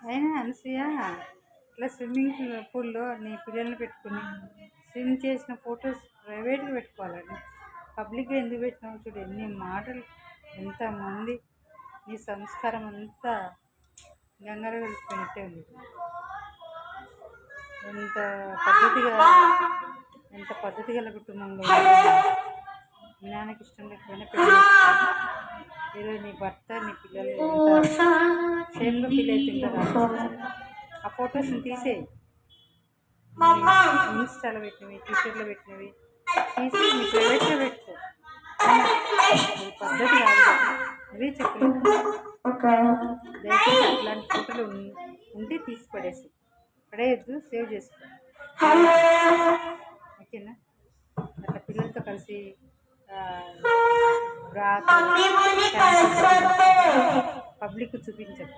అయినా అనసూయ ఇట్లా స్విమ్మింగ్ పూల్లో నీ పిల్లల్ని పెట్టుకుని స్విమ్ చేసిన ఫొటోస్ ప్రైవేట్గా పెట్టుకోవాలని పబ్లిక్గా ఎందుకు పెట్టినావు? చూడు ఎన్ని మాటలు, ఎంతమంది, నీ సంస్కారం అంతా గంగలో కలిసిపోయినట్టే ఉంది. ఎంత పద్ధతిగా ఎంత పద్ధతి గల కుటుంబంలో మీ నాన్నకి ఇష్టం లేకపోయినా పెళ్ళి ఈరోజు నీ భర్త నీ పిల్లలు ఎంత సేమ్గా ఫీల్ అవుతుంటారు. ఆ ఫొటోస్ని తీసేయి, ఇన్స్టాలో పెట్టినవి, ట్విట్టర్లో పెట్టినవి తీసి నీ ప్రైవేట్గా పెట్టుకో. అది పద్ధతి కాదు కదా, అదే చెప్పలేదు. దయచేసి అట్లాంటి ఫోటోలు ఉంటే తీసి పడేయద్దు, సేవ్ చేసుకో. ఓకేనా? అట్లా పిల్లలతో కలిసి పబ్లిక్ చూపించదు.